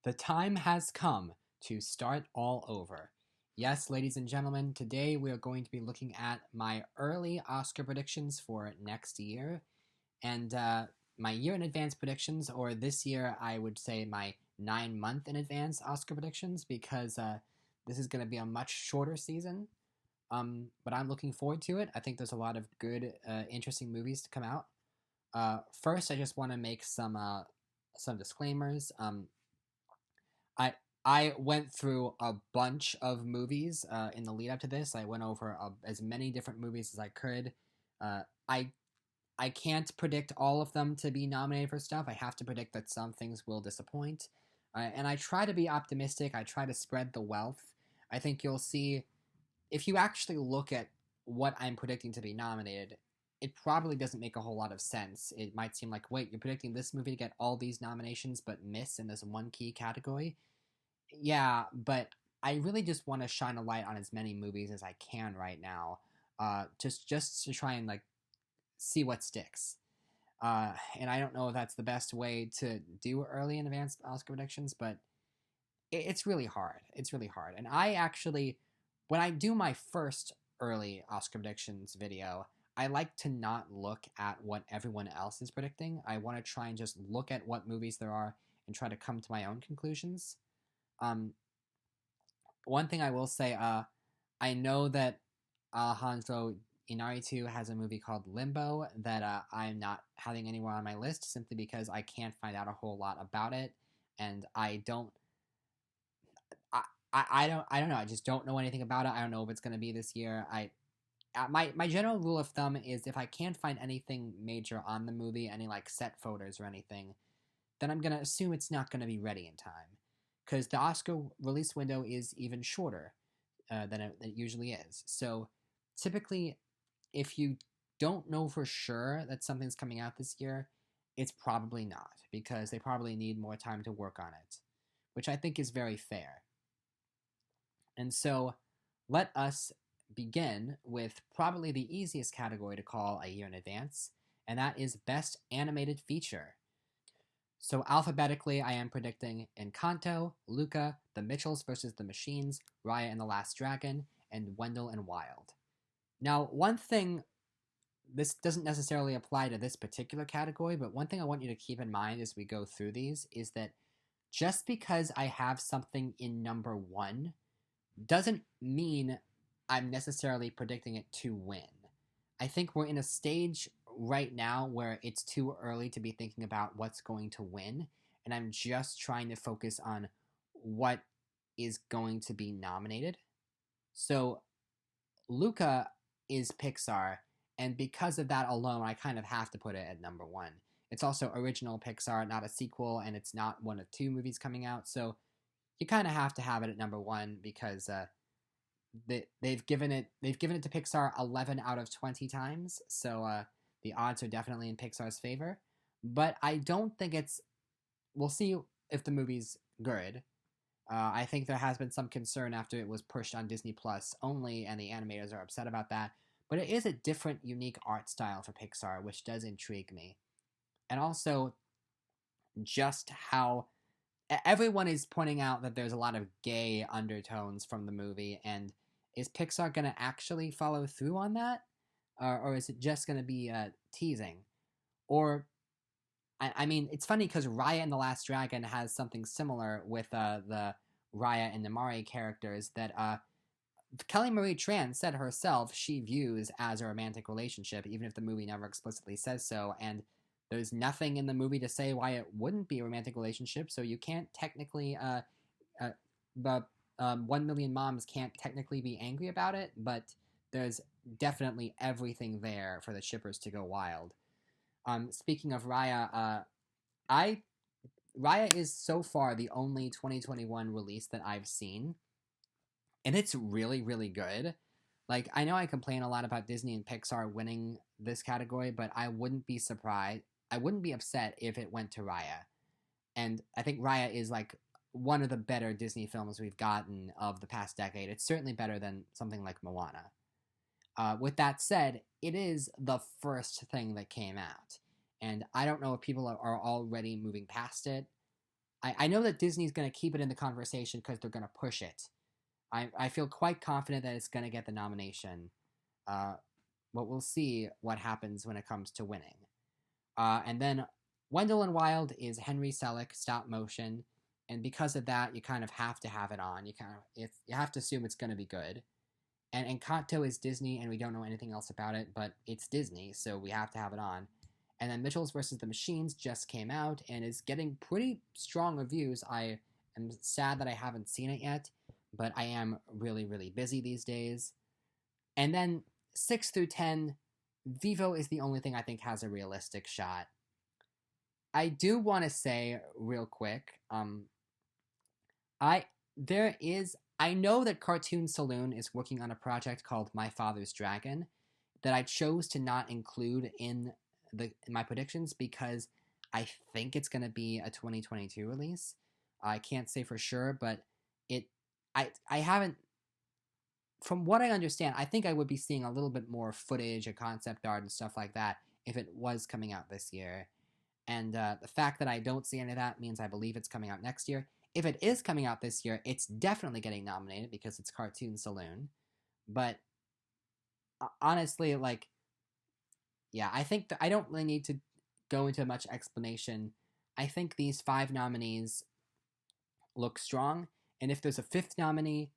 The time has come to start all over. Yes, ladies and gentlemen, today we are going to be looking at my early Oscar predictions for next year and my year in advance predictions, or this year I would say my 9 month in advance Oscar predictions because this is going to be a much shorter season. But I'm looking forward to it. I think there's a lot of good, interesting movies to come out. First, I just want to make some disclaimers. I I went through a bunch of movies in the lead up to this. I went over as many different movies as I could. Uh, I I can't predict all of them to be nominated for stuff. I have to predict that some things will disappoint, and I try to be optimistic. I try to spread the wealth. I think you'll see if you actually look at what I'm predicting to be nominated. It probably doesn't make a whole lot of sense. It might seem like, wait, you're predicting this movie to get all these nominations but miss in this one key category. Yeah, but I really just want to shine a light on as many movies as I can right now, just to try and like see what sticks. And I don't know if that's the best way to do early in advance Oscar predictions, but it's really hard. It's really hard. And I actually, when I do my first early Oscar predictions video, I like to not look at what everyone else is predicting. I want to try and just look at what movies there are and try to come to my own conclusions. Um, One thing I will say, I know that Alejandro Inarritu has a movie called Limbo that I'm not having anywhere on my list simply because I can't find out a whole lot about it, and I don't. I don't know. I just don't know anything about it. I don't know if it's going to be this year. My general rule of thumb is if I can't find anything major on the movie, any like set photos or anything, then I'm gonna assume it's not gonna be ready in time, because the Oscar release window is even shorter than it usually is. So typically, if you don't know for sure that something's coming out this year, it's probably not because they probably need more time to work on it, which I think is very fair. And so let us begin with probably the easiest category to call a year in advance, and that is Best Animated Feature. So alphabetically, I am predicting Encanto, Luca, The Mitchells vs. the Machines, Raya and the Last Dragon, and Wendell and Wild. Now, one thing, this doesn't necessarily apply to this particular category, but one thing I want you to keep in mind as we go through these is that just because I have something in number one doesn't mean I'm necessarily predicting it to win. I think we're in a stage right now where it's too early to be thinking about what's going to win, and I'm just trying to focus on what is going to be nominated. So, Luca is Pixar, and because of that alone, I kind of have to put it at number one. It's also original Pixar, not a sequel, and it's not one of two movies coming out, so you kind of have to have it at number one because they've given it to Pixar 11 out of 20 times, so the odds are definitely in Pixar's favor. But I don't think it's. We'll see if the movie's good. I think there has been some concern after it was pushed on Disney Plus only, and the animators are upset about that. But it is a different, unique art style for Pixar, which does intrigue me. And also, just how everyone is pointing out that there's a lot of gay undertones from the movie, and is Pixar going to actually follow through on that? Or is it just going to be teasing? Or, I mean, it's funny because Raya and the Last Dragon has something similar with the Raya and Namaari characters that Kelly Marie Tran said herself she views as a romantic relationship, even if the movie never explicitly says so, and there's nothing in the movie to say why it wouldn't be a romantic relationship, so you can't technically, but 1 Million Moms can't technically be angry about it, but there's definitely everything there for the shippers to go wild. Speaking of Raya, Raya is so far the only 2021 release that I've seen, and it's really, really good. Like, I know I complain a lot about Disney and Pixar winning this category, but I wouldn't be surprised. I wouldn't be upset if it went to Raya. And I think Raya is like one of the better Disney films we've gotten of the past decade. It's certainly better than something like Moana. With that said, it is the first thing that came out. And I don't know if people are already moving past it. I know that Disney's going to keep it in the conversation because they're going to push it. I feel quite confident that it's going to get the nomination. Uh, but we'll see what happens when it comes to winning. And then Wendell and Wild is Henry Selick stop motion, and because of that, you kind of have to have it on. You have to assume it's going to be good. And Encanto is Disney, and we don't know anything else about it, but it's Disney, so we have to have it on. And then Mitchell's versus the Machines just came out and is getting pretty strong reviews. I am sad that I haven't seen it yet, but I am really, really busy these days. And then 6 through 10, Vivo is the only thing I think has a realistic shot. I do want to say real quick, I know that Cartoon Saloon is working on a project called My Father's Dragon that I chose to not include in my predictions because I think it's going to be a 2022 release. I can't say for sure, but I haven't, from what I understand, I think I would be seeing a little bit more footage and concept art and stuff like that if it was coming out this year. And the fact that I don't see any of that means I believe it's coming out next year. If it is coming out this year, it's definitely getting nominated because it's Cartoon Saloon. But honestly, like, yeah, I think I don't really need to go into much explanation. I think these 5 nominees look strong, and if there's a 5th nominee,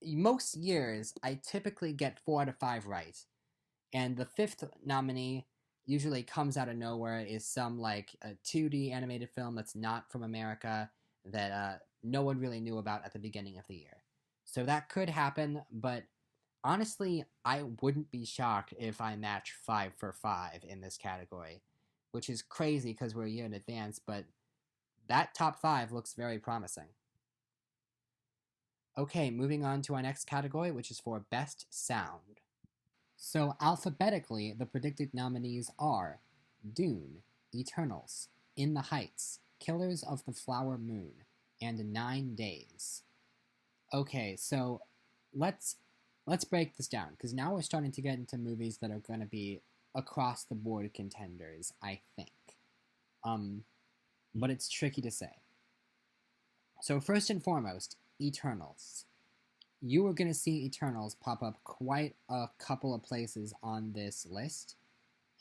most years I typically get 4 out of 5 right, and the 5th nominee usually comes out of nowhere, is some like a 2D animated film that's not from America that no one really knew about at the beginning of the year. So that could happen, but honestly, I wouldn't be shocked if I match 5 for 5 in this category, which is crazy because we're a year in advance, but that top 5 looks very promising. Okay, moving on to our next category, which is for Best Sound. So alphabetically, the predicted nominees are Dune, Eternals, In the Heights, Killers of the Flower Moon, and 9 Days. Okay, so let's break this down, because now we're starting to get into movies that are going to be across the board contenders, I think. But it's tricky to say. So first and foremost, Eternals. You are going to see Eternals pop up quite a couple of places on this list,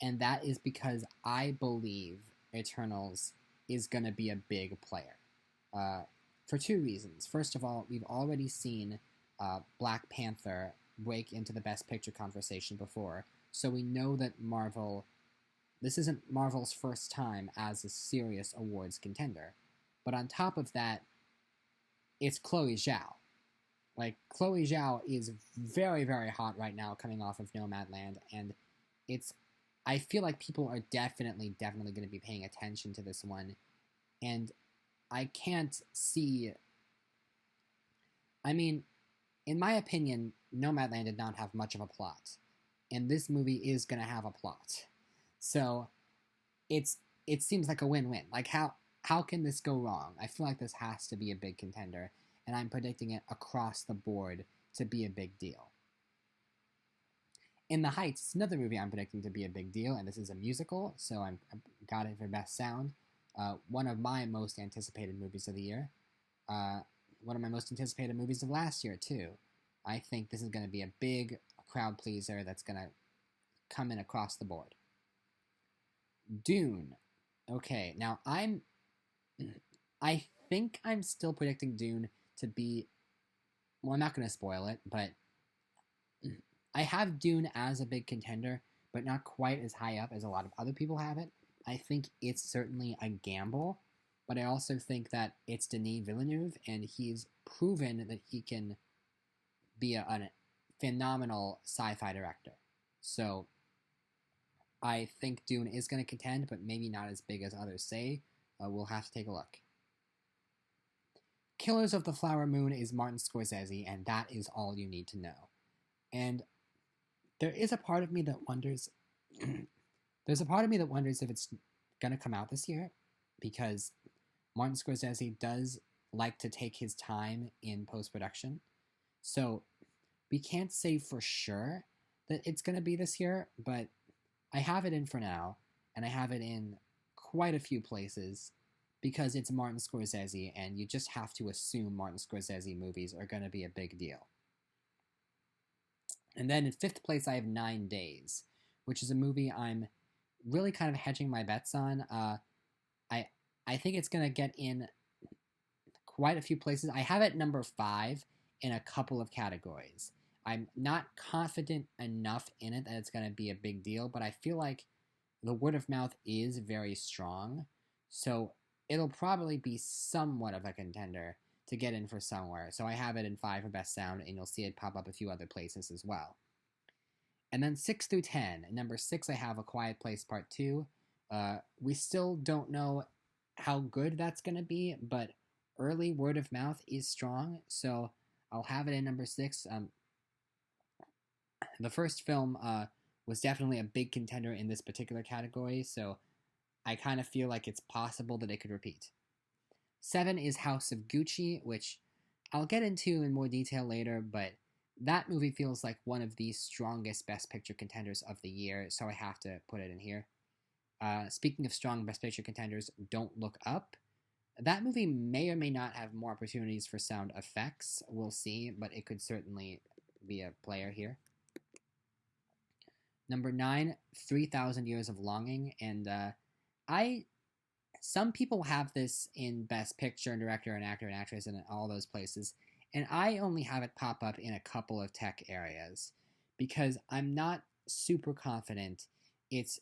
and that is because I believe Eternals is going to be a big player. For 2 reasons. First of all, we've already seen Black Panther break into the Best Picture conversation before, so we know that this isn't Marvel's first time as a serious awards contender. But on top of that, it's Chloe Zhao. Like, Chloe Zhao is very, very hot right now coming off of Nomadland, and I feel like people are definitely going to be paying attention to this one, and I can't see... I mean, in my opinion, Nomadland did not have much of a plot, and this movie is going to have a plot. So, it seems like a win-win. Like, how can this go wrong? I feel like this has to be a big contender, and I'm predicting it across the board to be a big deal. In the Heights is another movie I'm predicting to be a big deal, and this is a musical, so I've got it for Best Sound. One of my most anticipated movies of the year. One of my most anticipated movies of last year, too. I think this is going to be a big crowd pleaser that's going to come in across the board. Dune. Okay, now I think I'm still predicting Dune to be... Well, I'm not going to spoil it, but I have Dune as a big contender, but not quite as high up as a lot of other people have it. I think it's certainly a gamble, but I also think that it's Denis Villeneuve, and he's proven that he can be a phenomenal sci-fi director. So I think Dune is going to contend, but maybe not as big as others say. We'll have to take a look. Killers of the Flower Moon is Martin Scorsese, and that is all you need to know. And there is a part of me that wonders... There's a part of me that wonders if it's going to come out this year, because Martin Scorsese does like to take his time in post-production. So we can't say for sure that it's going to be this year, but I have it in for now, and I have it in quite a few places. because it's Martin Scorsese, and you just have to assume Martin Scorsese movies are going to be a big deal. And then in fifth place, I have 9 Days, which is a movie I'm really kind of hedging my bets on. I I think it's going to get in quite a few places. I have it number 5 in a couple of categories. I'm not confident enough in it that it's going to be a big deal, but I feel like the word of mouth is very strong, so it'll probably be somewhat of a contender to get in for somewhere. So I have it in 5 for Best Sound, and you'll see it pop up a few other places as well. And then 6 through 10. Number 6, I have A Quiet Place Part 2. We still don't know how good that's going to be, but early word of mouth is strong, so I'll have it in number 6. The first film was definitely a big contender in this particular category, so I kind of feel like it's possible that it could repeat. 7 is House of Gucci, which I'll get into in more detail later, but that movie feels like one of the strongest Best Picture contenders of the year, so I have to put it in here. Speaking of strong Best Picture contenders, Don't Look Up. That movie may or may not have more opportunities for sound effects. We'll see, but it could certainly be a player here. Number 9, 3,000 Years of Longing, and some people have this in Best Picture and Director and Actor and Actress and all those places, and I only have it pop up in a couple of tech areas because I'm not super confident it's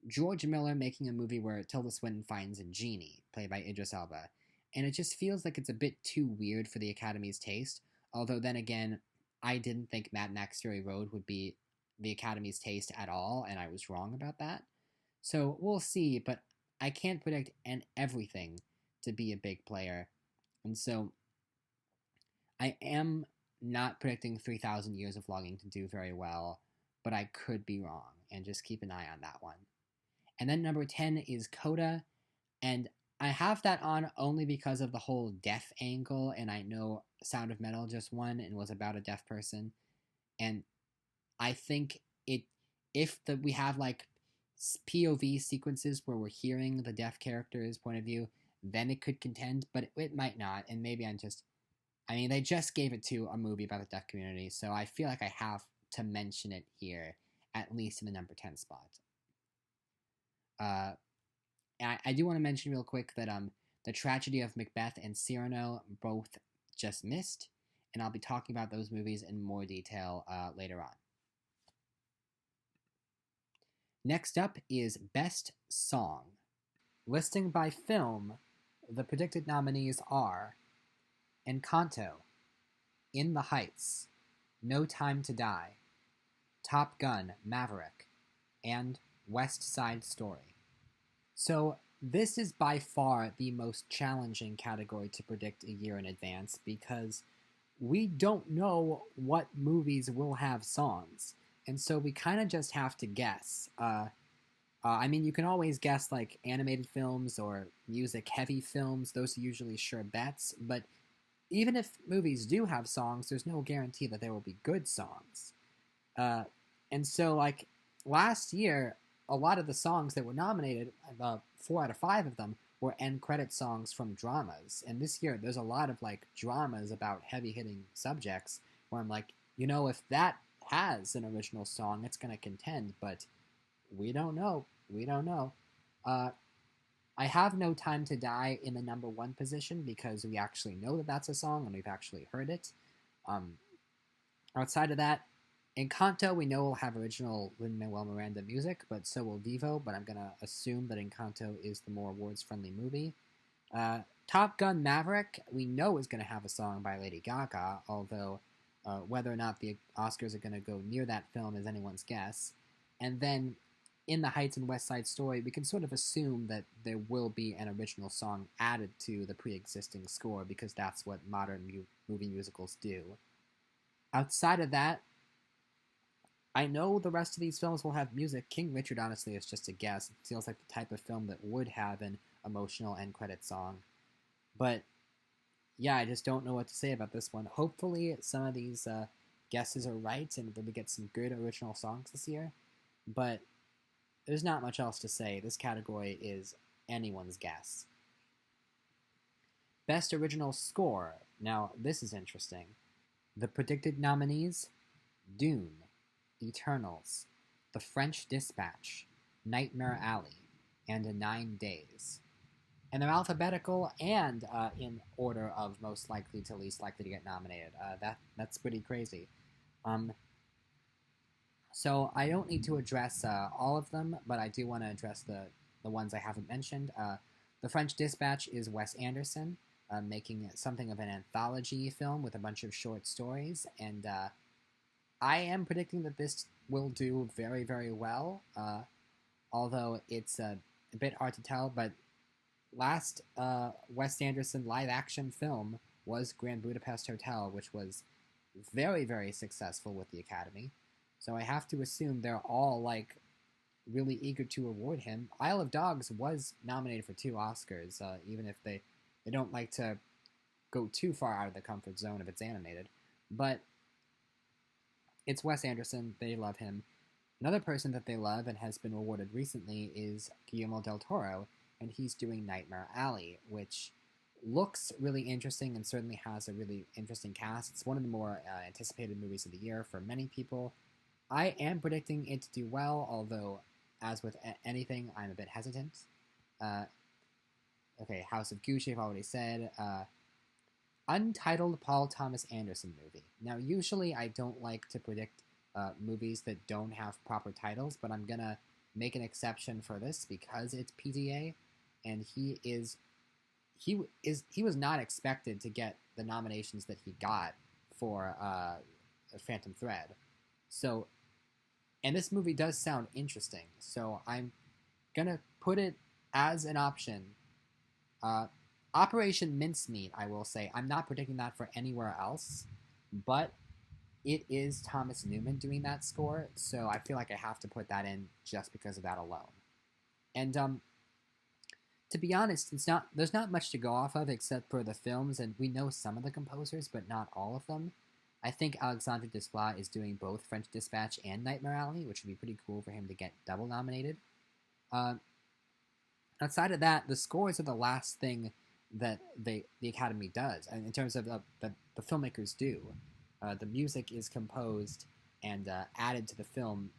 George Miller making a movie where Tilda Swinton finds a genie, played by Idris Elba, and it just feels like it's a bit too weird for the Academy's taste, although then again, I didn't think Mad Max Fury Road would be the Academy's taste at all, and I was wrong about that. So we'll see, but I can't predict everything to be a big player, and so I am not predicting 3,000 Years of Longing to do very well, but I could be wrong, and just keep an eye on that one. And then number 10 is Coda, and I have that on only because of the whole deaf angle, and I know Sound of Metal just won and was about a deaf person, and I think we have like POV sequences where we're hearing the deaf character's point of view, then it could contend, but it might not, and maybe they just gave it to a movie about the deaf community, so I feel like I have to mention it here, at least in the number 10 spot. I do want to mention real quick that The Tragedy of Macbeth and Cyrano both just missed, and I'll be talking about those movies in more detail later on. Next up is Best Song. Listing by film, the predicted nominees are Encanto, In the Heights, No Time to Die, Top Gun: Maverick, and West Side Story. So this is by far the most challenging category to predict a year in advance because we don't know what movies will have songs, and so we kind of just have to guess. You can always guess like animated films or music-heavy films. Those are usually sure bets, but even if movies do have songs, there's no guarantee that there will be good songs. And so, like, last year, a lot of the songs that were nominated, 4 out of 5 of them, were end credit songs from dramas. And this year, there's a lot of, like, dramas about heavy-hitting subjects where I'm like, if that has an original song, it's going to contend, but we don't know. We don't know. I have No Time to Die in the number 1 position because we actually know that that's a song and we've actually heard it. Outside of that, Encanto, we know will have original Lin-Manuel Miranda music, but so will Vivo, but I'm going to assume that Encanto is the more awards-friendly movie. Top Gun: Maverick, we know is going to have a song by Lady Gaga, although whether or not the Oscars are going to go near that film is anyone's guess. And then In the Heights and West Side Story, we can sort of assume that there will be an original song added to the pre-existing score because that's what modern movie musicals do. Outside of that, I know the rest of these films will have music. King Richard, honestly, is just a guess. It feels like the type of film that would have an emotional end credit song. But, yeah, I just don't know what to say about this one. Hopefully some of these guesses are right and that we get some good original songs this year. But there's not much else to say. This category is anyone's guess. Best Original Score. Now, this is interesting. The predicted nominees: Dune, Eternals, The French Dispatch, Nightmare Alley, and 9 Days. And they're alphabetical and in order of most likely to least likely to get nominated. That's pretty crazy. Um, so I don't need to address all of them, but I do want to address the ones I haven't mentioned. The French Dispatch is Wes Anderson, making something of an anthology film with a bunch of short stories, and I am predicting that this will do very, very well, although it's a bit hard to tell, but last Wes Anderson live-action film was Grand Budapest Hotel, which was very, very successful with the Academy. So I have to assume they're all like really eager to award him. Isle of Dogs was nominated for 2 Oscars, even if they don't like to go too far out of the comfort zone if it's animated. But it's Wes Anderson. They love him. Another person that they love and has been awarded recently is Guillermo del Toro, and he's doing Nightmare Alley, which looks really interesting and certainly has a really interesting cast. It's one of the more anticipated movies of the year for many people. I am predicting it to do well, although, as with anything, I'm a bit hesitant. Okay, House of Gucci, I've already said. Untitled Paul Thomas Anderson movie. Now, usually I don't like to predict movies that don't have proper titles, but I'm gonna make an exception for this because it's PTA, and he was not expected to get the nominations that he got for Phantom Thread. So, and this movie does sound interesting, so I'm gonna put it as an option. Operation Mincemeat, I will say. I'm not predicting that for anywhere else, but it is Thomas Newman doing that score, so I feel like I have to put that in just because of that alone. And to be honest, there's not much to go off of except for the films, and we know some of the composers, but not all of them. I think Alexandre Desplat is doing both French Dispatch and Nightmare Alley, which would be pretty cool for him to get double nominated. Outside of that, the scores are the last thing that the Academy does, and in terms of the filmmakers do. The music is composed and added to the film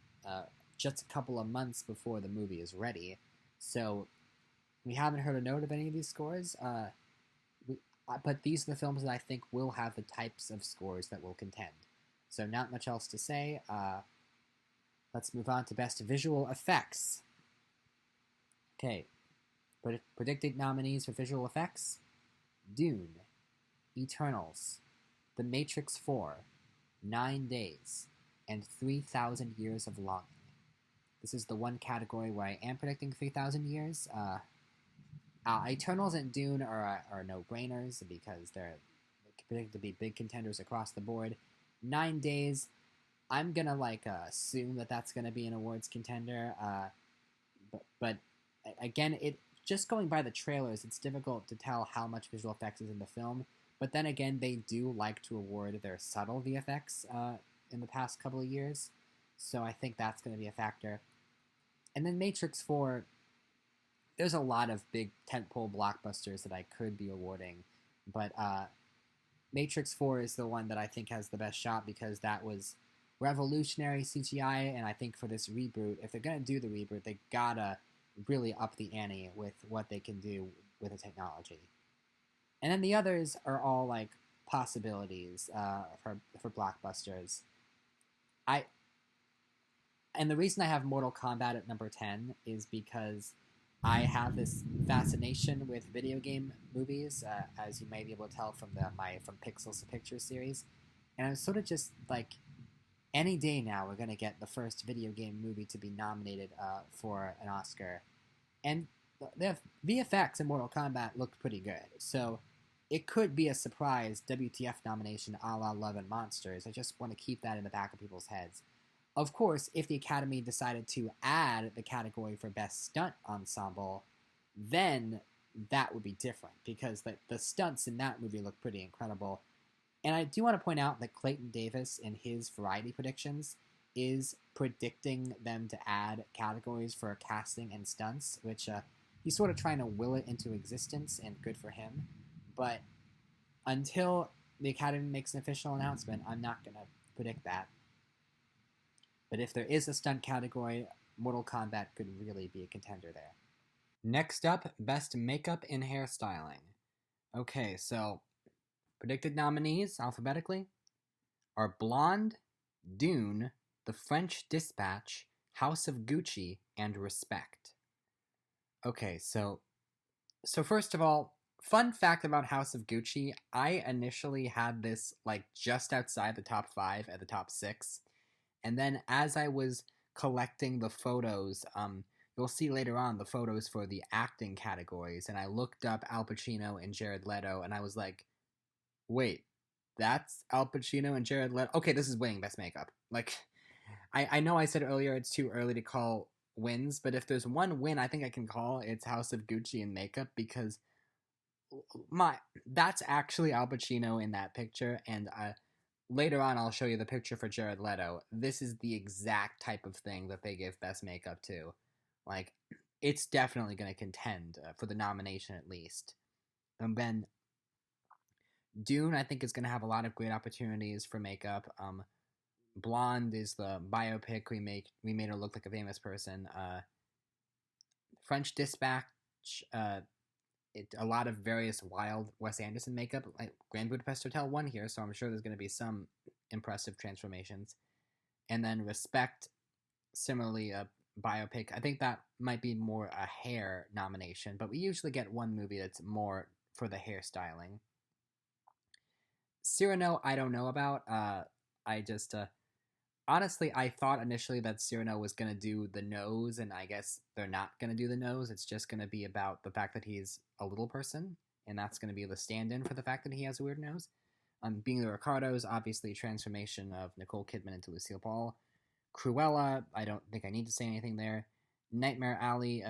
just a couple of months before the movie is ready. So we haven't heard a note of any of these scores, but these are the films that I think will have the types of scores that will contend. So not much else to say. Let's move on to Best Visual Effects. Okay, predicted nominees for visual effects: Dune, Eternals, The Matrix 4, 9 Days, and 3,000 Years of Longing. This is the one category where I am predicting 3,000 years. Eternals and Dune are no-brainers because they're predicted to be big contenders across the board. 9 Days, I'm gonna assume that that's gonna be an awards contender. But again, just going by the trailers, it's difficult to tell how much visual effects is in the film. But then again, they do like to award their subtle VFX in the past couple of years, so I think that's going to be a factor. And then Matrix 4, there's a lot of big tentpole blockbusters that I could be awarding, but Matrix 4 is the one that I think has the best shot because that was revolutionary CGI, and I think for this reboot, if they're going to do the reboot, they gotta really up the ante with what they can do with the technology. And then the others are all possibilities for blockbusters. And the reason I have Mortal Kombat at number 10 is because I have this fascination with video game movies, as you may be able to tell from from Pixels to Pictures series, and I'm sort of just any day now we're gonna get the first video game movie to be nominated for an Oscar, and the VFX in Mortal Kombat looked pretty good, so it could be a surprise WTF nomination a la Love and Monsters. I just want to keep that in the back of people's heads. Of course, if the Academy decided to add the category for Best Stunt Ensemble, then that would be different, because the stunts in that movie look pretty incredible. And I do want to point out that Clayton Davis, in his Variety predictions, is predicting them to add categories for casting and stunts, which he's sort of trying to will it into existence, and good for him. But until the Academy makes an official announcement, I'm not going to predict that. But if there is a stunt category, Mortal Kombat could really be a contender there. Next up, Best Makeup and Hairstyling. Okay, so predicted nominees alphabetically are Blonde, Dune, The French Dispatch, House of Gucci, and Respect. Okay, so first of all, fun fact about House of Gucci, I initially had this like just outside the top 5 at the top 6. And then as I was collecting the photos, you'll see later on the photos for the acting categories, and I looked up Al Pacino and Jared Leto, and I was like, wait, that's Al Pacino and Jared Leto? Okay, this is winning Best Makeup. Like, I know I said earlier it's too early to call wins, but if there's one win I think I can call, it's House of Gucci and Makeup, because that's actually Al Pacino in that picture, and later on I'll show you the picture for Jared Leto. This is the exact type of thing that they give Best Makeup to. Like, it's definitely going to contend for the nomination at least. And then Dune, I think, is going to have a lot of great opportunities for makeup. Blonde is the biopic we made her look like a famous person. French Dispatch, a lot of various wild Wes Anderson makeup. Like Grand Budapest Hotel won here, so I'm sure there's going to be some impressive transformations. And then Respect, similarly a biopic. I think that might be more a hair nomination, but we usually get one movie that's more for the hairstyling. Cyrano, I don't know about. I just honestly, I thought initially that Cyrano was going to do the nose, and I guess they're not going to do the nose. It's just going to be about the fact that he's a little person, and that's going to be the stand-in for the fact that he has a weird nose. Being the Ricardos, obviously transformation of Nicole Kidman into Lucille Ball. Cruella, I don't think I need to say anything there. Nightmare Alley,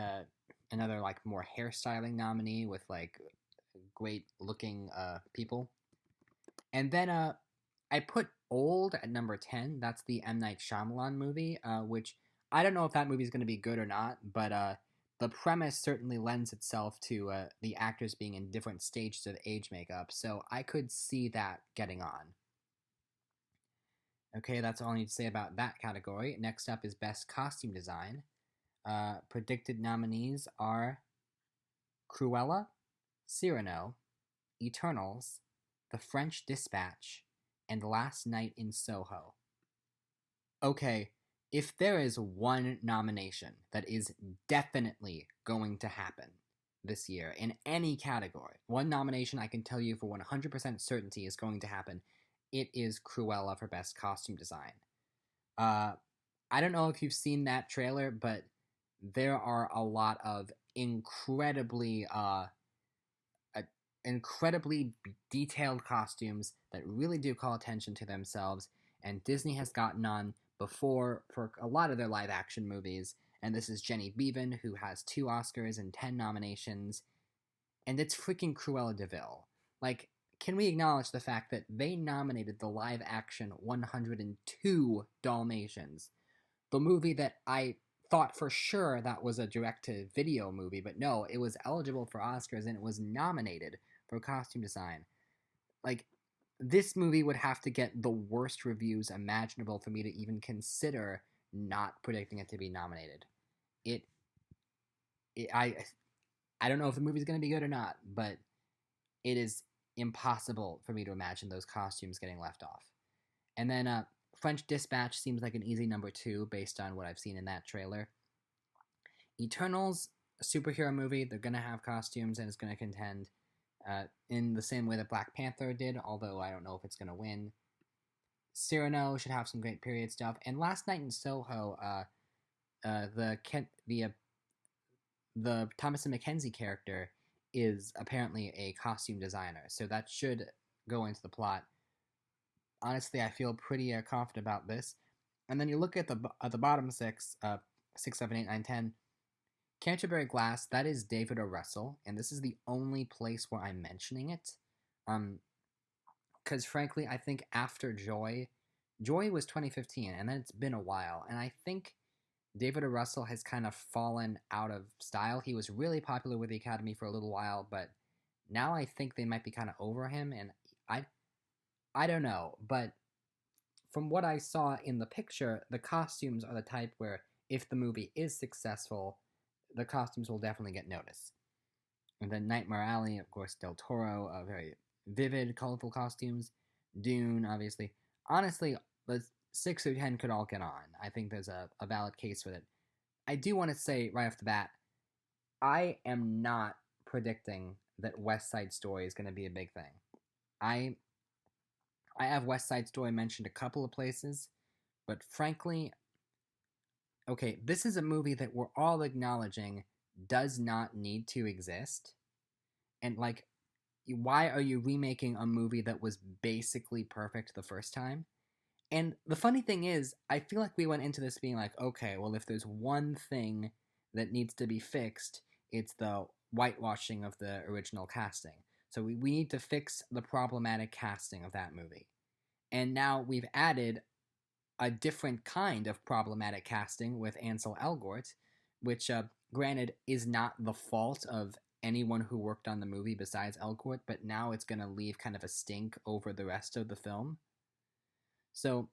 another like more hairstyling nominee with like great looking people. And then I put Old at number 10. That's the M. Night Shyamalan movie, which I don't know if that movie is going to be good or not, but the premise certainly lends itself to the actors being in different stages of age makeup, so I could see that getting on. Okay, that's all I need to say about that category. Next up is Best Costume Design. Predicted nominees are Cruella, Cyrano, Eternals, The French Dispatch, and Last Night in Soho. Okay, if there is one nomination that is definitely going to happen this year in any category, one nomination I can tell you for 100% certainty is going to happen, it is Cruella for Best Costume Design. I don't know if you've seen that trailer, but there are a lot of incredibly detailed costumes that really do call attention to themselves, and Disney has gotten on before for a lot of their live action movies, and this is Jenny Beavan, who has 2 Oscars and 10 nominations, and it's freaking Cruella de Vil. Like, can we acknowledge the fact that they nominated the live action 102 Dalmatians, the movie that I thought for sure that was a direct-to-video movie, but no, it was eligible for Oscars and it was nominated for costume design. Like, this movie would have to get the worst reviews imaginable for me to even consider not predicting it to be nominated. I don't know if the movie's going to be good or not, but it is impossible for me to imagine those costumes getting left off. And then French Dispatch seems like an easy number 2 based on what I've seen in that trailer. Eternals, a superhero movie, they're going to have costumes and it's going to contend in the same way that Black Panther did, although I don't know if it's going to win. Cyrano should have some great period stuff. And Last Night in Soho, the Thomasin McKenzie character is apparently a costume designer, so that should go into the plot. Honestly, I feel pretty confident about this. And then you look at the bottom 6, 6, 7, 8, 9, 10. Canterbury Glass, that is David O. Russell, and this is the only place where I'm mentioning it. Because frankly, I think after Joy was 2015, and then it's been a while, and I think David O. Russell has kind of fallen out of style. He was really popular with the Academy for a little while, but Now I think they might be kind of over him, and I I don't know, but from what I saw in the picture, the costumes are the type where if the movie is successful, the costumes will definitely get noticed. And then Nightmare Alley, of course, Del Toro, very vivid, colorful costumes. Dune, obviously. Honestly, the 6 or 10 could all get on. I think there's a valid case for it. I do want to say right off the bat, I am not predicting that West Side Story is going to be a big thing. I I have West Side Story mentioned a couple of places, but frankly, okay, this is a movie that we're all acknowledging does not need to exist. And like, why are you remaking a movie that was basically perfect the first time? And the funny thing is, I feel like we went into this being like, okay, well, if there's one thing that needs to be fixed, it's the whitewashing of the original casting. So we need to fix the problematic casting of that movie. And now we've added a different kind of problematic casting with Ansel Elgort, which, granted, is not the fault of anyone who worked on the movie besides Elgort, but now it's going to leave kind of a stink over the rest of the film. So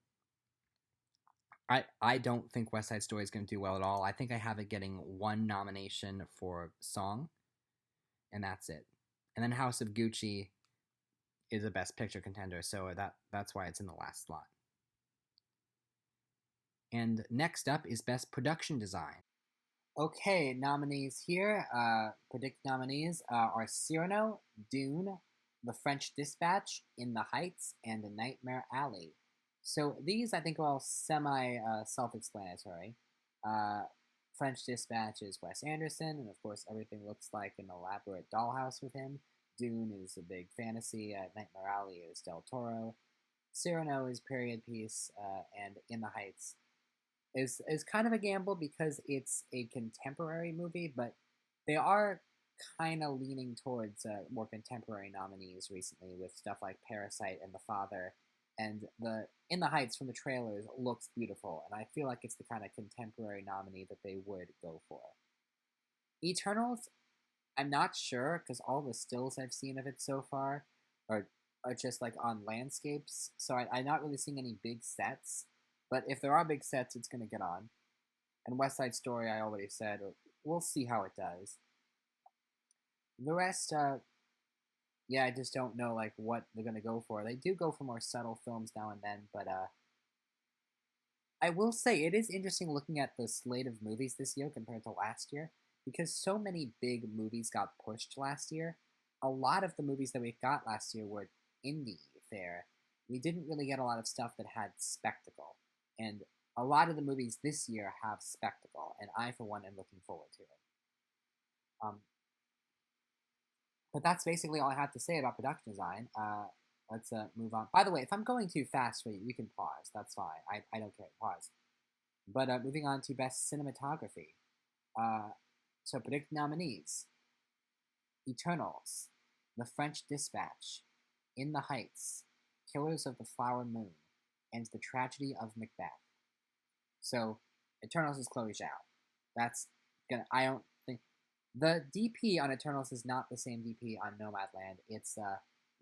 I don't think West Side Story is going to do well at all. I think I have it getting one nomination for song, and that's it. And then House of Gucci is a Best Picture contender, so that's why it's in the last slot. And next up is Best Production Design. Okay, nominees here. Predicted nominees are Cyrano, Dune, The French Dispatch, In the Heights, and Nightmare Alley. So these, I think, are all semi self-explanatory. Uh, French Dispatch is Wes Anderson, and of course, everything looks like an elaborate dollhouse with him. Dune is a big fantasy. Nightmare Alley is Del Toro. Cyrano is period piece, and In the Heights is kind of a gamble because it's a contemporary movie, but they are kind of leaning towards more contemporary nominees recently with stuff like Parasite and The Father, and the In the Heights from the trailers looks beautiful, and I feel like it's the kind of contemporary nominee that they would go for. Eternals, I'm not sure because all the stills I've seen of it so far are just like on landscapes, so I'm not really seeing any big sets. But if there are big sets, it's going to get on. And West Side Story, I already said, we'll see how it does. The rest, yeah, I just don't know like what they're going to go for. They do go for more subtle films now and then, but I will say it is interesting looking at the slate of movies this year compared to last year because so many big movies got pushed last year. A lot of the movies that we got last year were indie fare. We didn't really get a lot of stuff that had spectacle. And a lot of the movies this year have spectacle, and I, for one, am looking forward to it. Um, but that's basically all I have to say about production design. Let's move on. By the way, if I'm going too fast for you, you can pause. That's fine. I don't care. Pause. But moving on to best cinematography. So predicted nominees: Eternals, The French Dispatch, In the Heights, Killers of the Flower Moon, and The Tragedy of Macbeth. So Eternals is Chloe Zhao. That's gonna. I don't think the DP on Eternals is not the same DP on Nomadland. It's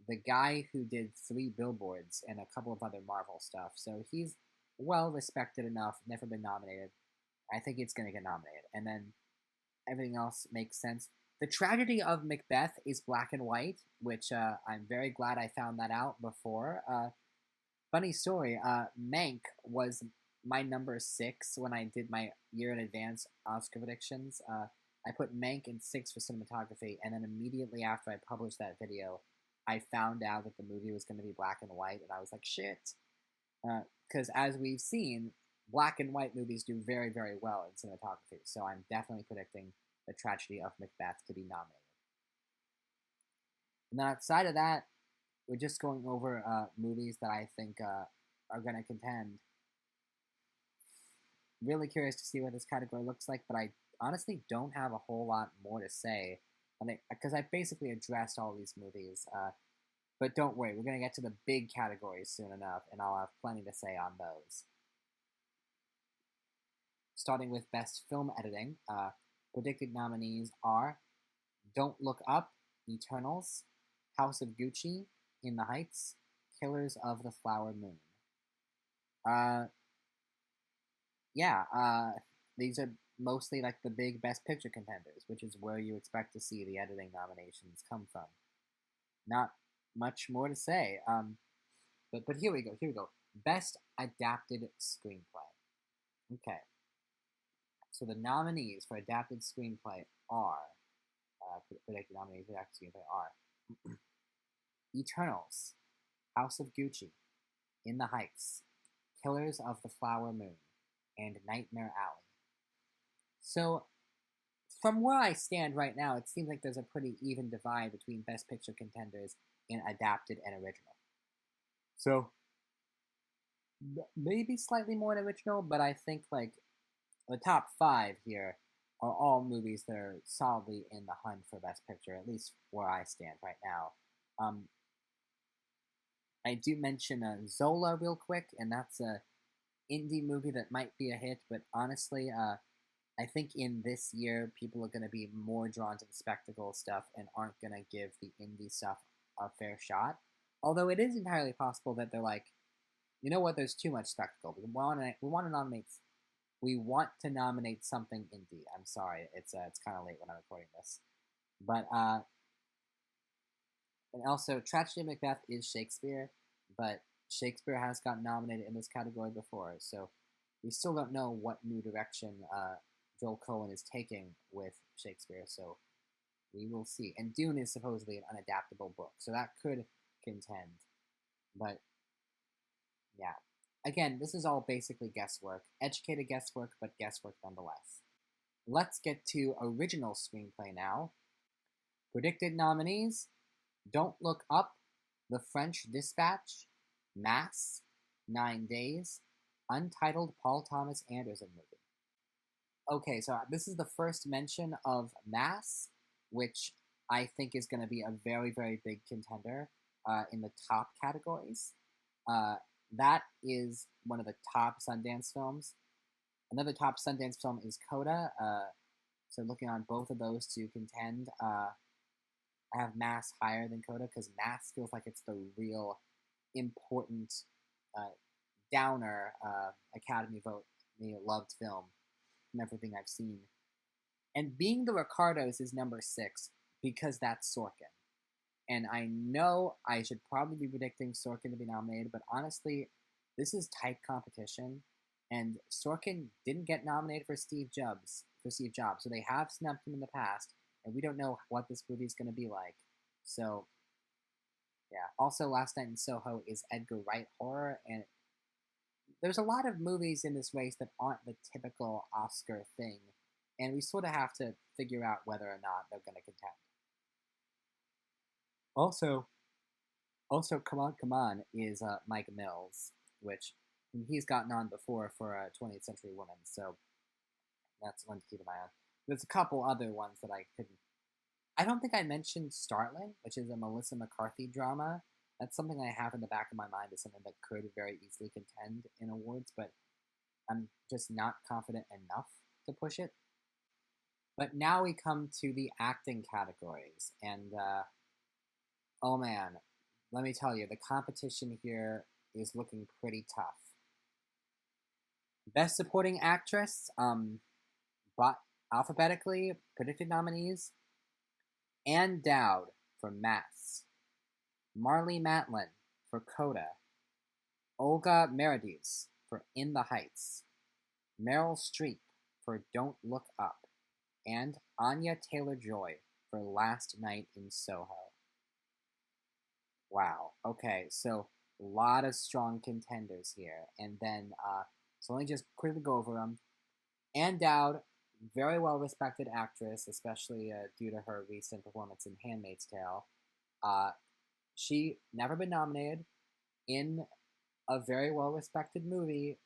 the guy who did 3 Billboards and a couple of other Marvel stuff. So he's well respected enough. Never been nominated. I think it's gonna get nominated, and then everything else makes sense. The Tragedy of Macbeth is black and white, which I'm very glad I found that out before. Funny story. Mank was my number 6 when I did my year in advance Oscar predictions. I put Mank in 6 for cinematography, and then immediately after I published that video, I found out that the movie was going to be black and white, and I was like, shit. Because as we've seen, black and white movies do very, very well in cinematography, so I'm definitely predicting The Tragedy of Macbeth to be nominated. And then outside of that, we're just going over movies that I think are going to contend. Really curious to see what this category looks like, but I honestly don't have a whole lot more to say because I basically addressed all these movies. But don't worry, we're going to get to the big categories soon enough, and I'll have plenty to say on those. Starting with Best Film Editing, predicted nominees are Don't Look Up, Eternals, House of Gucci, In the Heights, Killers of the Flower Moon. Uh, yeah, these are mostly like the big Best Picture contenders, which is where you expect to see the editing nominations come from. Not much more to say. But here we go. Here we go. Best Adapted Screenplay. Okay. So the nominees for Adapted Screenplay are predicted nominees for Adapted Screenplay are Eternals, House of Gucci, In the Heights, Killers of the Flower Moon, and Nightmare Alley. So, from where I stand right now, it seems like there's a pretty even divide between Best Picture contenders in adapted and original. So, maybe slightly more in original, but I think like the top 5 here are all movies that are solidly in the hunt for Best Picture, at least where I stand right now. I do mention Zola real quick, and that's a indie movie that might be a hit, but honestly, I think in this year, people are going to be more drawn to the spectacle stuff and aren't going to give the indie stuff a fair shot. Although it is entirely possible that they're like, you know what? There's too much spectacle. We want to nominate something indie. I'm sorry, it's kind of late when I'm recording this, but and also Tragedy of Macbeth is Shakespeare, but Shakespeare has gotten nominated in this category before, so we still don't know what new direction Joel Cohen is taking with Shakespeare, so we will see. And Dune is supposedly an unadaptable book, so that could contend. But yeah, again, this is all basically guesswork, educated guesswork, but guesswork nonetheless. Let's get to original screenplay now. Predicted nominees: Don't Look Up, The French Dispatch, Mass, 9 Days, untitled Paul Thomas Anderson movie. Okay, so this is the first mention of Mass, which I think is going to be a very, very big contender in the top categories. That is one of the top Sundance films. Another top Sundance film is Coda. So looking on both of those to contend, I have Mass higher than Coda because Mass feels like it's the real important downer Academy vote loved film from everything I've seen. And Being the Ricardos is number 6 because that's Sorkin. And I know I should probably be predicting Sorkin to be nominated, but honestly, this is tight competition. And Sorkin didn't get nominated for Steve Jobs, so they have snubbed him in the past, and we don't know what this movie is going to be like. So, yeah. Also, Last Night in Soho is Edgar Wright horror, and there's a lot of movies in this race that aren't the typical Oscar thing, and we sort of have to figure out whether or not they're going to contend. Also, Come On is Mike Mills, which he's gotten on before for 20th Century Women, so that's one to keep an eye on. There's a couple other ones that I couldn't. I don't think I mentioned Startling, which is a Melissa McCarthy drama. That's something I have in the back of my mind as something that could very easily contend in awards, but I'm just not confident enough to push it. But now we come to the acting categories, and oh man, let me tell you, the competition here is looking pretty tough. Best Supporting Actress, but alphabetically, predicted nominees: Ann Dowd for Mass, Marlee Matlin for Coda, Olga Merediz for In the Heights, Meryl Streep for Don't Look Up, and Anya Taylor-Joy for Last Night in Soho. Wow. Okay, so a lot of strong contenders here. And then, so let me just quickly go over them. Ann Dowd, very well-respected actress, especially due to her recent performance in Handmaid's Tale. She never been nominated in a very well-respected movie,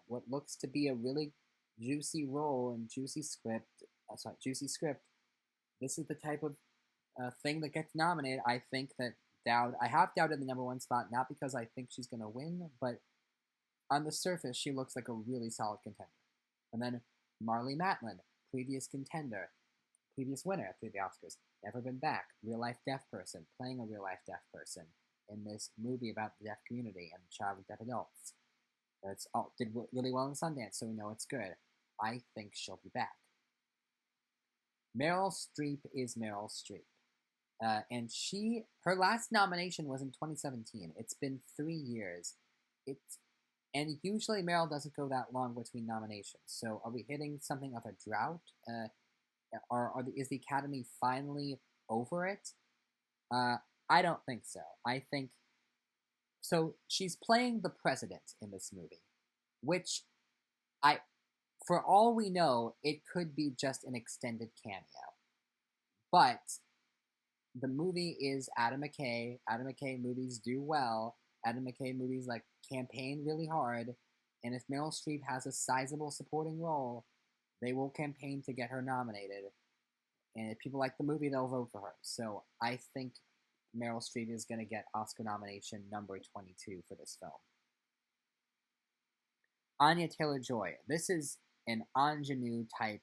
what looks to be a really juicy role and juicy script. Juicy script. This is the type of thing that gets nominated. I think that Dowd, I have Dowd in the number 1 spot, not because I think she's going to win, but on the surface, she looks like a really solid contender. And then Marlee Matlin, previous contender, previous winner through the Oscars, Never Been Back, real life deaf person playing a real life deaf person in this movie about the deaf community and child with deaf adults. It's all did really well in Sundance, so we know it's good. I think she'll be back. Meryl Streep is Meryl Streep. And her last nomination was in 2017. It's been 3 years. And usually Meryl doesn't go that long between nominations. So are we hitting something of a drought? Is the Academy finally over it? I don't think so. I think so. She's playing the president in this movie, which for all we know, it could be just an extended cameo. But the movie is Adam McKay. Adam McKay movies do well. Adam McKay movies campaign really hard. And if Meryl Streep has a sizable supporting role, they will campaign to get her nominated. And if people like the movie, they'll vote for her. So I think Meryl Streep is going to get Oscar nomination number 22 for this film. Anya Taylor-Joy. This is an ingenue type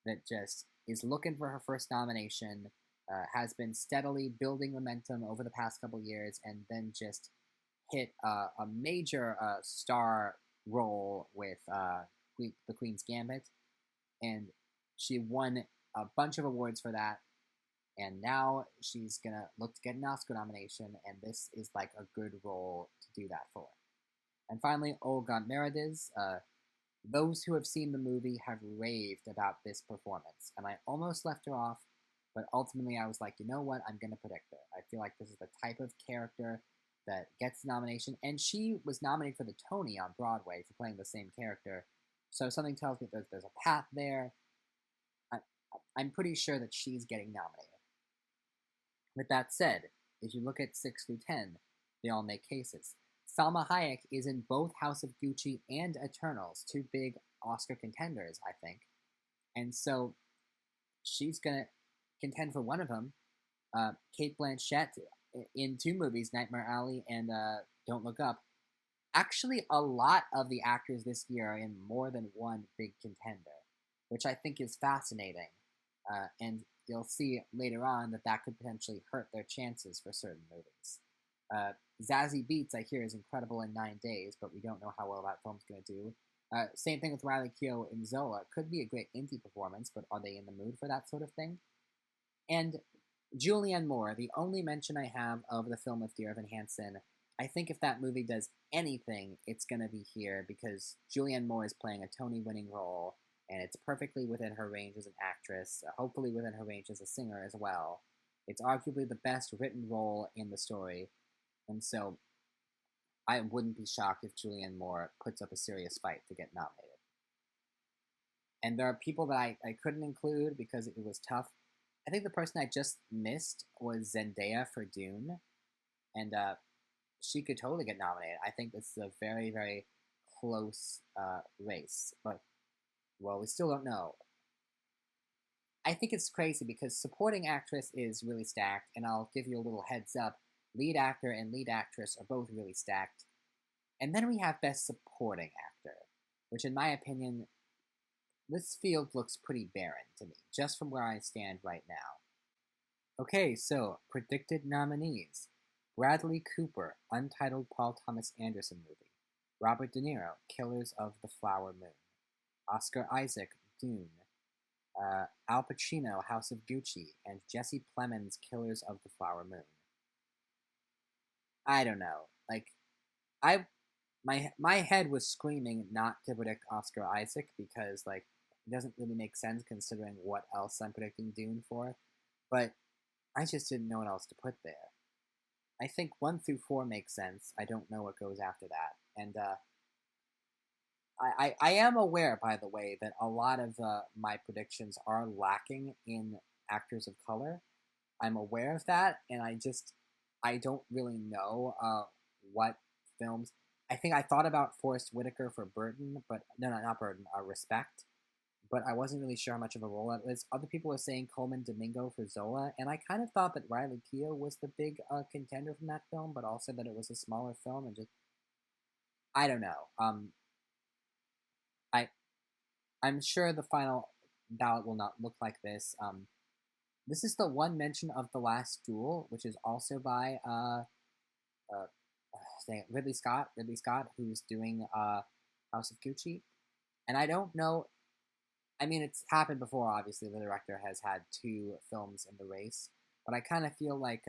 that just is looking for her first nomination, has been steadily building momentum over the past couple years, and then just hit a major star role with The Queen's Gambit. And she won a bunch of awards for that. And now she's going to look to get an Oscar nomination, and this is a good role to do that for. And finally, Olga Merediz. Those who have seen the movie have raved about this performance, and I almost left her off, but ultimately I was like, you know what, I'm going to predict her. I feel like this is the type of character that gets the nomination, and she was nominated for the Tony on Broadway for playing the same character, so something tells me there's a path there. I'm pretty sure that she's getting nominated. With that said, if you look at 6 through 10, they all make cases. Salma Hayek is in both House of Gucci and Eternals, two big Oscar contenders, I think. And so she's going to contend for one of them. Cate Blanchett in 2 movies, Nightmare Alley and Don't Look Up. Actually, a lot of the actors this year are in more than one big contender, which I think is fascinating. And you'll see later on that could potentially hurt their chances for certain movies. Zazie Beetz, I hear, is incredible in 9 Days, but we don't know how well that film's going to do. Same thing with Riley Keough in Zola. Could be a great indie performance, but are they in the mood for that sort of thing? And Julianne Moore, the only mention I have of the film with Dear Evan Hansen. I think if that movie does anything, it's going to be here, because Julianne Moore is playing a Tony-winning role, and it's perfectly within her range as an actress, hopefully within her range as a singer as well. It's arguably the best written role in the story, and so I wouldn't be shocked if Julianne Moore puts up a serious fight to get nominated. And there are people that I couldn't include because it was tough. I think the person I just missed was Zendaya for Dune, and she could totally get nominated. I think this is a very, very close race, but, well, we still don't know. I think it's crazy because supporting actress is really stacked, and I'll give you a little heads up. Lead actor and lead actress are both really stacked. And then we have Best Supporting Actor, which in my opinion, this field looks pretty barren to me, just from where I stand right now. Okay, so, predicted nominees. Bradley Cooper, untitled Paul Thomas Anderson movie. Robert De Niro, Killers of the Flower Moon. Oscar Isaac, Dune. Al Pacino, House of Gucci. And Jesse Plemons, Killers of the Flower Moon. I don't know. My head was screaming not to predict Oscar Isaac because, it doesn't really make sense considering what else I'm predicting Dune for. But I just didn't know what else to put there. I think 1 through 4 makes sense. I don't know what goes after that. And I am aware, by the way, that a lot of my predictions are lacking in actors of color. I'm aware of that, and I don't really know what films. I think I thought about Forrest Whitaker for Burton, but no, not Burton, Respect. But I wasn't really sure how much of a role that was. Other people were saying Coleman Domingo for Zola, and I kind of thought that Riley Keough was the big contender from that film, but also that it was a smaller film, and I don't know. I'm sure the final ballot will not look like this. This is the one mention of The Last Duel, which is also by uh, Ridley Scott, who's doing House of Gucci. And I don't know. I mean, it's happened before. Obviously, the director has had two films in the race, but I kind of feel like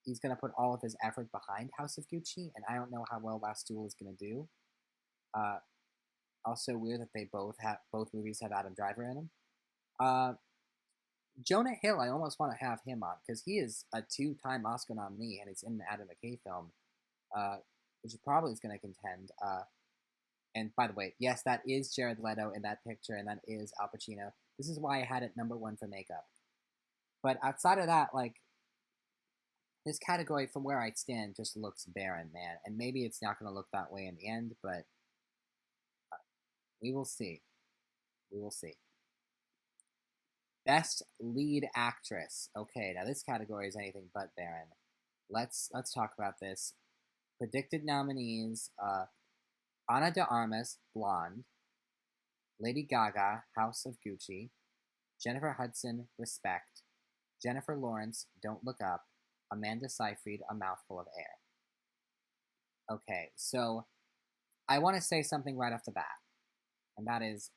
he's gonna put all of his effort behind House of Gucci, and I don't know how well Last Duel is gonna do. Uh, Also weird that they both movies have Adam Driver in them. Uh, Jonah Hill, I almost want to have him on because he is a two-time Oscar nominee and he's in an Adam McKay film, uh, which probably is going to contend. And by the way, yes, that is Jared Leto in that picture, and that is Al Pacino. This is why I had it #1 for makeup. But outside of that, like this category, from where I stand, just looks barren, man. And maybe it's not going to look that way in the end, but we will see. We will see. Best lead actress. Okay, now this category is anything but barren. Let's talk about this. Predicted nominees: Ana de Armas, Blonde; Lady Gaga, House of Gucci; Jennifer Hudson, Respect; Jennifer Lawrence, Don't Look Up; Amanda Seyfried, A Mouthful of Air. Okay, so I want to say something right off the bat, and that is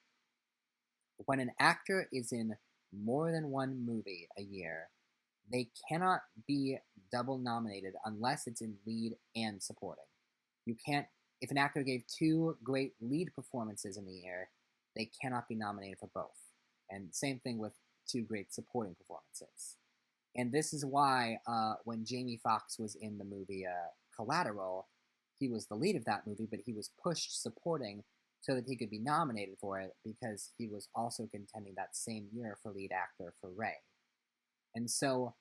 when an actor is in more than one movie a year, they cannot be double nominated unless it's in lead and supporting. You can't, if an actor gave two great lead performances in the year, they cannot be nominated for both. And same thing with two great supporting performances. And this is why when Jamie Foxx was in the movie Collateral, he was the lead of that movie, but he was pushed supporting so that he could be nominated for it because he was also contending that same year for lead actor for Ray. And so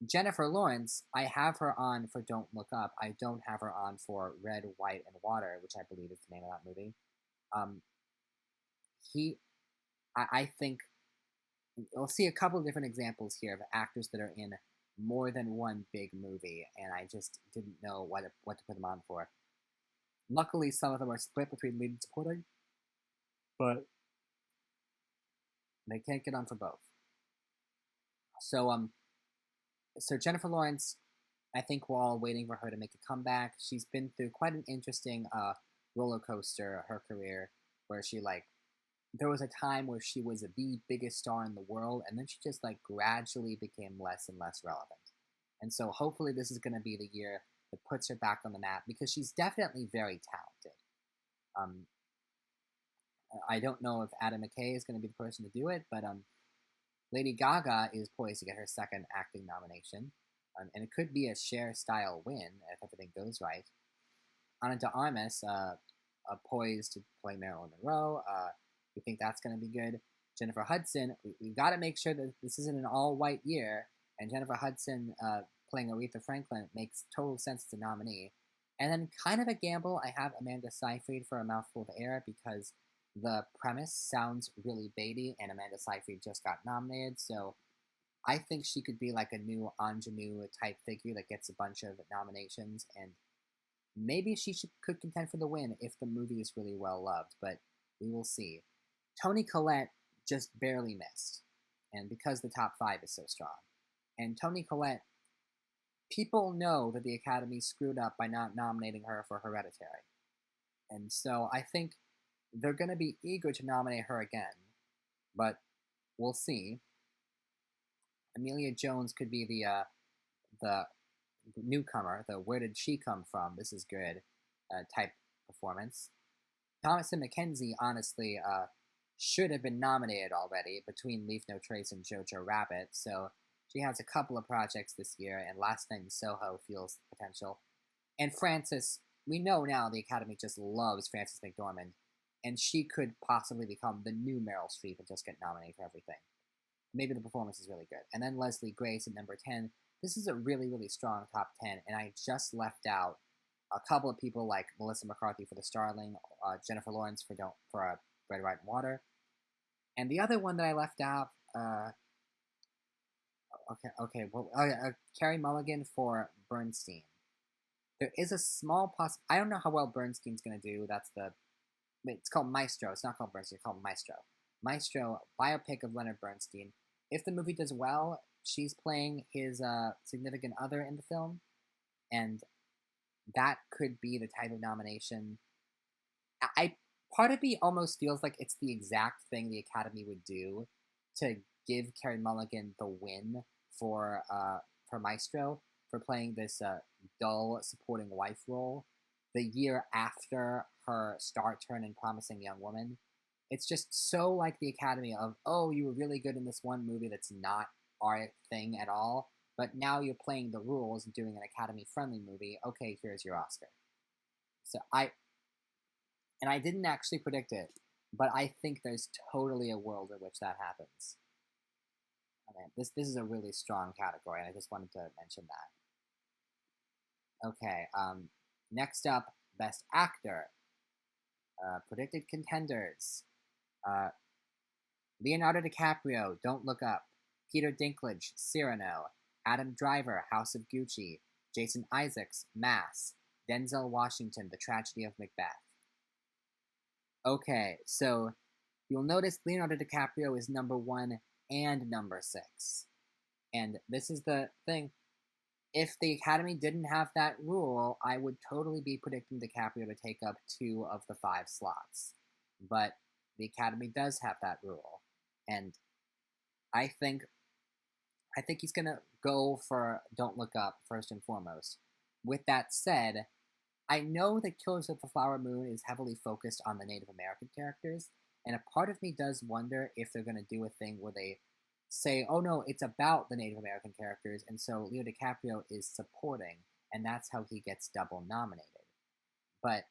Jennifer Lawrence, I have her on for Don't Look Up. I don't have her on for Red, White, and Water, which I believe is the name of that movie. Um, I think we'll see a couple of different examples here of actors that are in more than one big movie, and I just didn't know what to put them on for. Luckily, some of them are split between lead and supporting, but they can't get on for both. So Jennifer Lawrence, I think we're all waiting for her to make a comeback. She's been through quite an interesting roller coaster her career, where she there was a time where she was the biggest star in the world, and then she just gradually became less and less relevant. And so hopefully this is going to be the year that puts her back on the map because she's definitely very talented. Um, I don't know if Adam McKay is going to be the person to do it, but Lady Gaga is poised to get her second acting nomination, and it could be a Cher-style win if everything goes right. Ana de Armas, poised to play Marilyn Monroe. We think that's going to be good. Jennifer Hudson, we've got to make sure that this isn't an all-white year, and Jennifer Hudson playing Aretha Franklin makes total sense as a nominee. And then kind of a gamble, I have Amanda Seyfried for A Mouthful of Air because the premise sounds really baity, and Amanda Seyfried just got nominated, so I think she could be like a new ingenue type figure that gets a bunch of nominations, and maybe could contend for the win if the movie is really well loved, but we will see. Toni Collette just barely missed, and because the top 5 is so strong. And Toni Collette, people know that the Academy screwed up by not nominating her for Hereditary. And so I think they're going to be eager to nominate her again, but we'll see. Emilia Jones could be the newcomer, the where did she come from, this is good type performance. Thomasin McKenzie, honestly, should have been nominated already between Leave No Trace and Jojo Rabbit, so she has a couple of projects this year, and Last Night in Soho feels the potential. And Frances, we know now the Academy just loves Frances McDormand, and she could possibly become the new Meryl Streep and just get nominated for everything. Maybe the performance is really good. And then Leslie Grace at number 10. This is a really, really strong top 10, and I just left out a couple of people like Melissa McCarthy for The Starling, Jennifer Lawrence for Red, White, and Water. And the other one that I left out, Carey Mulligan for Bernstein. There is a small I don't know how well Bernstein's going to do. It's called Maestro. It's not called Bernstein. It's called Maestro. Maestro, biopic of Leonard Bernstein. if the movie does well, she's playing his significant other in the film, and that could be the type of nomination. I part of me almost feels like it's the exact thing the Academy would do to give Carey Mulligan the win for Maestro for playing this dull supporting wife role the year after her star turn in Promising Young Woman. It's just so like the Academy of, oh, you were really good in this one movie that's not our thing at all, but now you're playing the rules and doing an Academy friendly movie. Okay, here's your Oscar. So I didn't actually predict it, but I think there's totally a world in which that happens. I mean, this is a really strong category, and I just wanted to mention that. Okay, next up, Best Actor. Predicted contenders. Leonardo DiCaprio, Don't Look Up. Peter Dinklage, Cyrano. Adam Driver, House of Gucci. Jason Isaacs, Mass. Denzel Washington, The Tragedy of Macbeth. Okay, so you'll notice Leonardo DiCaprio is number 1 and number 6. And this is the thing. If the Academy didn't have that rule, I would totally be predicting DiCaprio to take up 2 of the 5 slots. But the Academy does have that rule. And I think he's gonna go for Don't Look Up first and foremost. With that said, I know that Killers of the Flower Moon is heavily focused on the Native American characters, and a part of me does wonder if they're going to do a thing where they say, oh no, it's about the Native American characters, and so Leo DiCaprio is supporting, and that's how he gets double nominated. But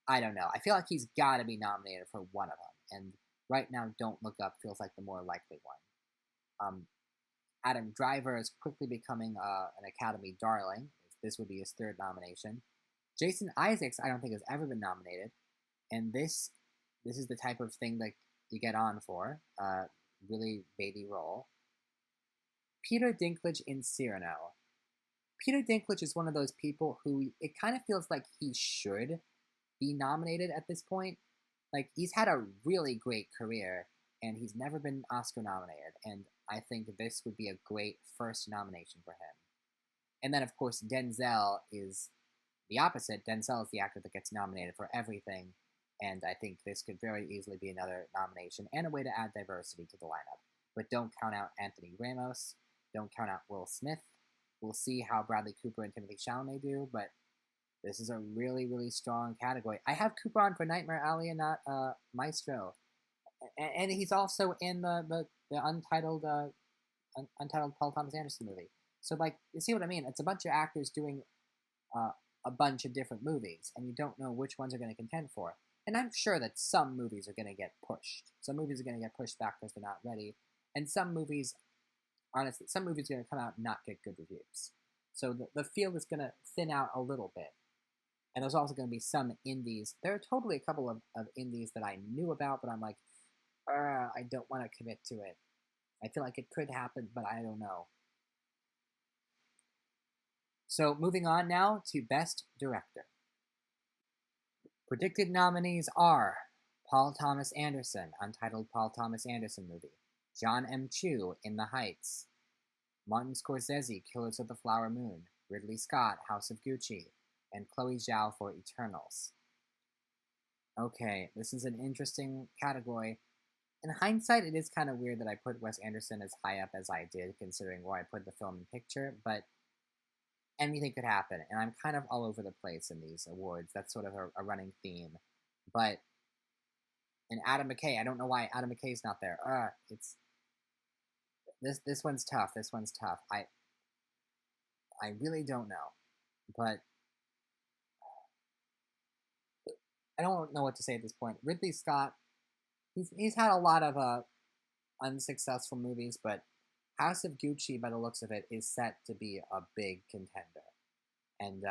I don't know. I feel like he's got to be nominated for one of them, and right now Don't Look Up feels like the more likely one. Adam Driver is quickly becoming an Academy darling. This would be his 3rd nomination. Jason Isaacs, I don't think has ever been nominated, and this is the type of thing that you get on for. Really baby role. Peter Dinklage in Cyrano. Peter Dinklage is one of those people who it kind of feels like he should be nominated at this point. Like, he's had a really great career, and he's never been Oscar nominated, and I think this would be a great first nomination for him. And then, of course, Denzel is the opposite. Denzel is the actor that gets nominated for everything, and I think this could very easily be another nomination and a way to add diversity to the lineup. But don't count out Anthony Ramos. Don't count out Will Smith. We'll see how Bradley Cooper and Timothée Chalamet do, but this is a really, really strong category. I have Cooper on for Nightmare Alley and not Maestro, and he's also in the untitled Paul Thomas Anderson movie. So, like, you see what I mean? It's a bunch of actors doing a bunch of different movies, and you don't know which ones are going to contend for. And I'm sure that some movies are going to get pushed. Some movies are going to get pushed back because they're not ready. And some movies, honestly, some movies are going to come out and not get good reviews. So the field is going to thin out a little bit. And there's also going to be some indies. There are totally a couple of indies that I knew about, but I'm like, I don't want to commit to it. I feel like it could happen, but I don't know. So moving on now to Best Director. Predicted nominees are Paul Thomas Anderson, untitled Paul Thomas Anderson movie, John M. Chu, In the Heights, Martin Scorsese, Killers of the Flower Moon, Ridley Scott, House of Gucci, and Chloe Zhao for Eternals. Okay, this is an interesting category. In hindsight, it is kind of weird that I put Wes Anderson as high up as I did, considering where I put the film and picture, but anything could happen, and I'm kind of all over the place in these awards. That's sort of a running theme. But and Adam McKay, I don't know why Adam McKay's not there. It's this one's tough. This one's tough. I really don't know, but I don't know what to say at this point. Ridley Scott, he's had a lot of unsuccessful movies, but House of Gucci, by the looks of it, is set to be a big contender. And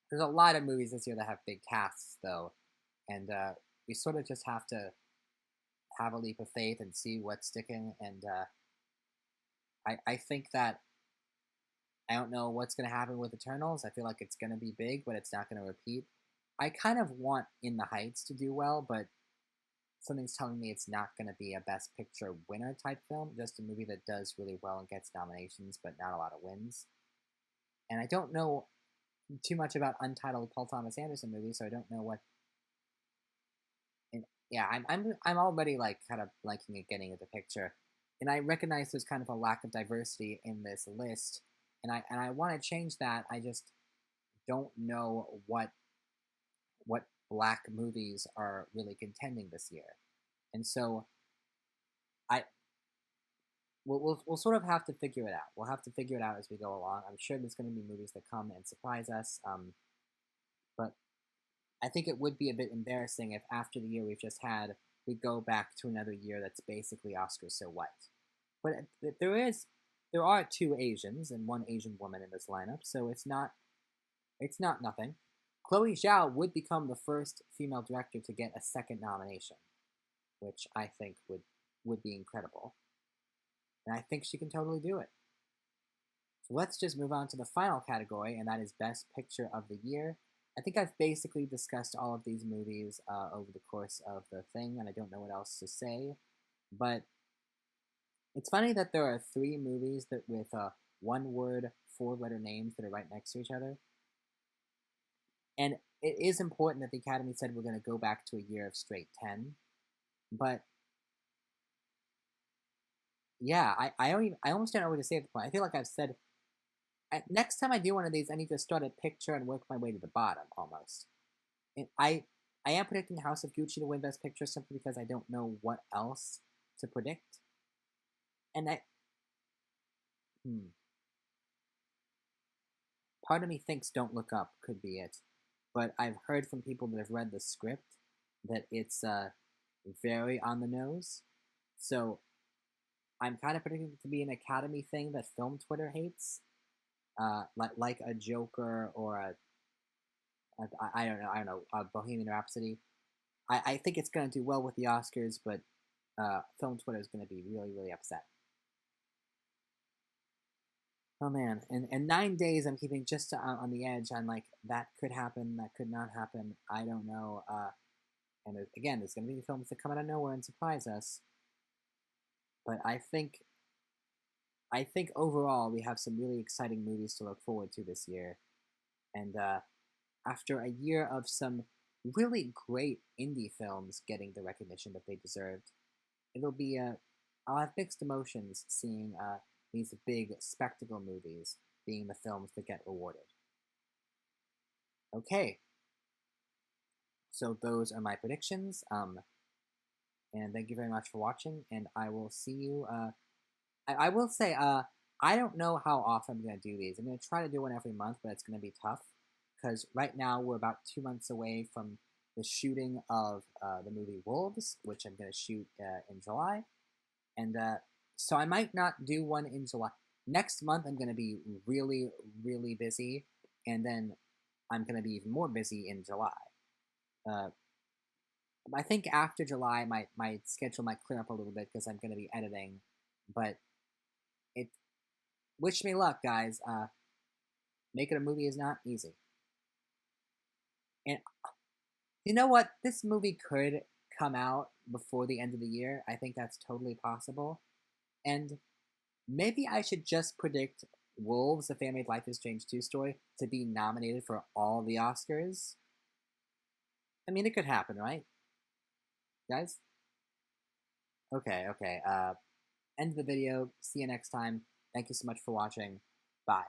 there's a lot of movies this year that have big casts, though, and we sort of just have to have a leap of faith and see what's sticking. And I think that I don't know what's going to happen with Eternals. I feel like it's going to be big, but it's not going to repeat. I kind of want In the Heights to do well, but something's telling me it's not going to be a Best Picture winner type film, just a movie that does really well and gets nominations, but not a lot of wins. And I don't know too much about untitled Paul Thomas Anderson movies, so I don't know what. And yeah, I'm already like kind of liking it, getting into the picture, and I recognize there's kind of a lack of diversity in this list, and I want to change that. I just don't know what black movies are really contending this year, and so I we'll sort of have to figure it out. We'll have to figure it out as we go along. I'm sure there's going to be movies that come and surprise us, but I think it would be a bit embarrassing if after the year we've just had, we go back to another year that's basically Oscars so white. But there are two Asians and one Asian woman in this lineup, so it's not nothing. Chloe Zhao would become the first female director to get a second nomination, which I think would be incredible. And I think she can totally do it. So let's just move on to the final category, and that is Best Picture of the Year. I think I've basically discussed all of these movies over the course of the thing, and I don't know what else to say. But it's funny that there are three movies that with one-word, four-letter names that are right next to each other. And it is important that the Academy said we're going to go back to a year of straight 10. But yeah, I almost don't know what to say at the point. I feel like I've said next time I do one of these, I need to start a picture and work my way to the bottom almost. And I am predicting House of Gucci to win Best Picture simply because I don't know what else to predict. And part of me thinks Don't Look Up could be it, but I've heard from people that have read the script that it's very on the nose. So I'm kind of predicting it to be an Academy thing that film Twitter hates, like a Joker or I don't know, Bohemian Rhapsody. I think it's going to do well with the Oscars, but film Twitter is going to be really, really upset. Oh man, in 9 days I'm keeping just on the edge. I'm like, that could happen, that could not happen. I don't know. And again, there's going to be films that come out of nowhere and surprise us. But I think overall we have some really exciting movies to look forward to this year. And after a year of some really great indie films getting the recognition that they deserved, it'll be I'll have mixed emotions seeing these big spectacle movies being the films that get rewarded. Okay, so those are my predictions. And thank you very much for watching. And I will see you. I will say, I don't know how often I'm going to do these. I'm going to try to do one every month, but it's going to be tough because right now we're about 2 months away from the shooting of the movie Wolves, which I'm going to shoot in July. And so I might not do one in July. Next month, I'm going to be really, really busy. And then I'm going to be even more busy in July. I think after July, my schedule might clear up a little bit because I'm going to be editing. But wish me luck, guys. Making a movie is not easy. And you know what? This movie could come out before the end of the year. I think that's totally possible. And maybe I should just predict Wolves, The Fan Made Life is Strange 2 story to be nominated for all the Oscars. I mean, it could happen, right? Guys? Okay. End of the video. See you next time. Thank you so much for watching. Bye.